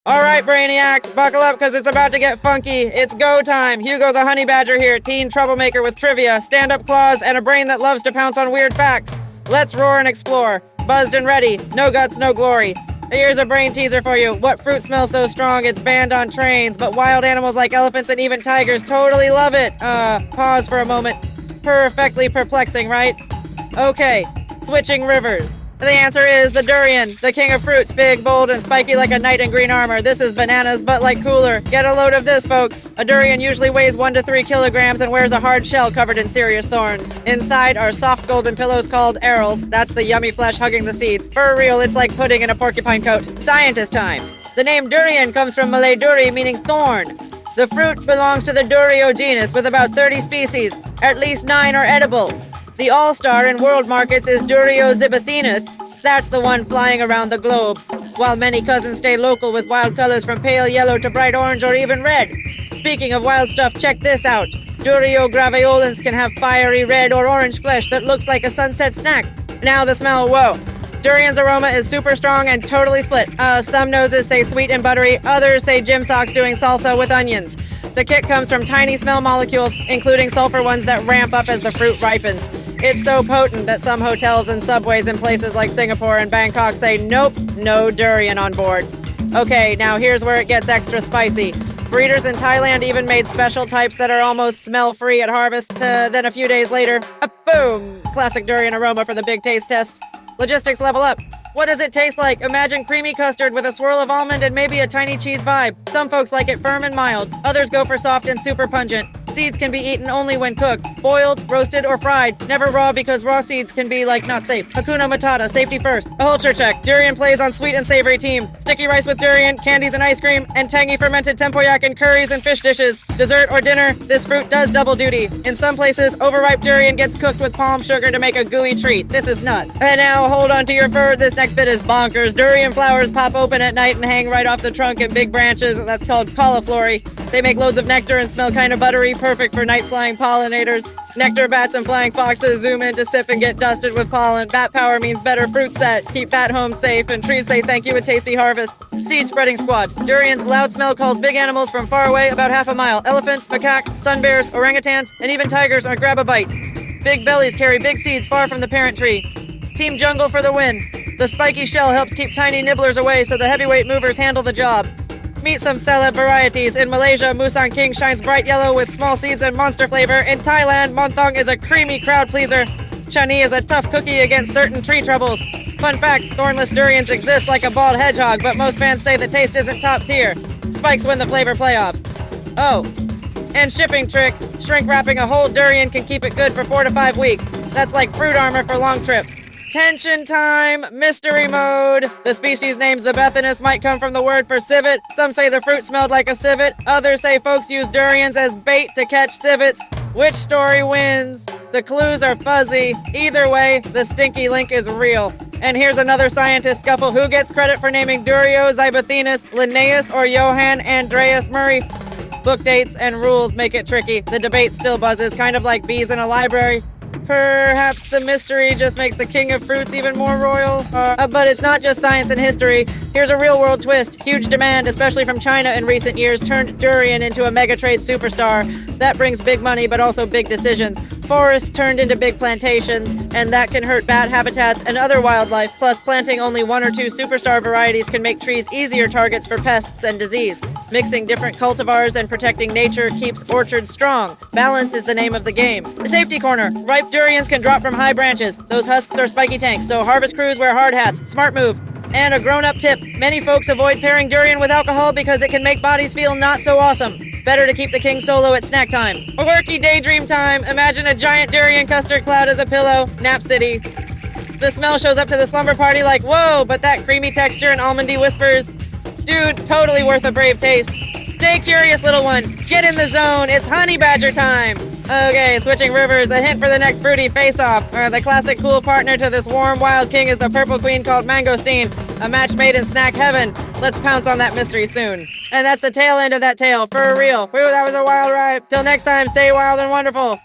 Alright, Brainiacs, buckle up because it's about to get funky. It's go time. Hugo the Honey Badger here, teen troublemaker with trivia, stand-up claws, and a brain that loves to pounce on weird facts. Let's roar and explore. Buzzed and ready. No guts, no glory. Here's a brain teaser for you. What fruit smells so strong it's banned on trains, but wild animals like elephants and even tigers totally love it? Pause for a moment. Perfectly perplexing, right? Okay, switching rivers. The answer is the Durian, the king of fruits, big, bold, and spiky like a knight in green armor. This is bananas, but like cooler. Get a load of this, folks. A Durian usually weighs 1 to 3 kilograms and wears a hard shell covered in serious thorns. Inside are soft golden pillows called arils. That's the yummy flesh hugging the seeds. For real, it's like pudding in a porcupine coat. Scientist time. The name Durian comes from Malay duri, meaning thorn. The fruit belongs to the Durio genus with about 30 species. At least 9 are edible. The all-star in world markets is Durio zibethinus. That's the one flying around the globe, while many cousins stay local with wild colors from pale yellow to bright orange or even red. Speaking of wild stuff, check this out. Durio graveolens can have fiery red or orange flesh that looks like a sunset snack. Now the smell, whoa. Durian's aroma is super strong and totally split. Some noses say sweet and buttery, others say gym socks doing salsa with onions. The kick comes from tiny smell molecules, including sulfur ones that ramp up as the fruit ripens. It's so potent that some hotels and subways in places like Singapore and Bangkok say, nope, no durian on board. Okay, now here's where it gets extra spicy. Breeders in Thailand even made special types that are almost smell-free at harvest, then a few days later, boom! Classic durian aroma for the big taste test. Logistics level up. What does it taste like? Imagine creamy custard with a swirl of almond and maybe a tiny cheese vibe. Some folks like it firm and mild. Others go for soft and super pungent. Seeds can be eaten only when cooked, boiled, roasted, or fried. Never raw because raw seeds can be, not safe. Hakuna Matata, safety first. A culture check. Durian plays on sweet and savory teams. Sticky rice with durian, candies and ice cream, and tangy fermented tempoyak in curries and fish dishes. Dessert or dinner, this fruit does double duty. In some places, overripe durian gets cooked with palm sugar to make a gooey treat. This is nuts. And now, hold on to your fur. This next bit is bonkers. Durian flowers pop open at night and hang right off the trunk in big branches. That's called cauliflory. They make loads of nectar and smell kind of buttery, perfect for night-flying pollinators. Nectar bats and flying foxes zoom in to sip and get dusted with pollen. Bat power means better fruit set. Keep bat homes safe, and trees say thank you with tasty harvest. Seed spreading squad. Durian's loud smell calls big animals from far away, about half a mile. Elephants, macaques, sun bears, orangutans, and even tigers are grab a bite. Big bellies carry big seeds far from the parent tree. Team Jungle for the win. The spiky shell helps keep tiny nibblers away so the heavyweight movers handle the job. Meet some celeb varieties. In Malaysia, Musang King shines bright yellow with small seeds and monster flavor. In Thailand, Montong is a creamy crowd pleaser. Chani is a tough cookie against certain tree troubles. Fun fact, thornless durians exist like a bald hedgehog, but most fans say the taste isn't top tier. Spikes win the flavor playoffs. Oh, and shipping trick, shrink wrapping a whole durian can keep it good for 4 to 5 weeks. That's like fruit armor for long trips. Tension time, mystery mode. The species name Zibethinus might come from the word for civet. Some say the fruit smelled like a civet. Others say folks use durians as bait to catch civets. Which story wins? The clues are fuzzy. Either way, the stinky link is real. And here's another scientist scuffle. Who gets credit for naming Durio zibethinus, Linnaeus, or Johann Andreas Murray? Book dates and rules make it tricky. The debate still buzzes, kind of like bees in a library. Perhaps the mystery just makes the king of fruits even more royal. But it's not just science and history. Here's a real-world twist. Huge demand, especially from China in recent years, turned durian into a mega-trade superstar. That brings big money, but also big decisions. Forests turned into big plantations, and that can hurt bat habitats and other wildlife. Plus, planting only 1 or 2 superstar varieties can make trees easier targets for pests and disease. Mixing different cultivars and protecting nature keeps orchards strong. Balance is the name of the game. The safety corner. Ripe durians can drop from high branches. Those husks are spiky tanks, so harvest crews wear hard hats. Smart move. And a grown-up tip. Many folks avoid pairing durian with alcohol because it can make bodies feel not so awesome. Better to keep the king solo at snack time. A quirky daydream time. Imagine a giant durian custard cloud as a pillow. Nap City. The smell shows up to the slumber party like, whoa, but that creamy texture and almondy whispers. Dude, totally worth a brave taste. Stay curious, little one. Get in the zone. It's honey badger time. Okay, switching rivers. A hint for the next fruity face-off. The classic cool partner to this warm wild king is the purple queen called Mangosteen. A match made in snack heaven. Let's pounce on that mystery soon. And that's the tail end of that tale. For real. Whew, that was a wild ride. Till next time, stay wild and wonderful.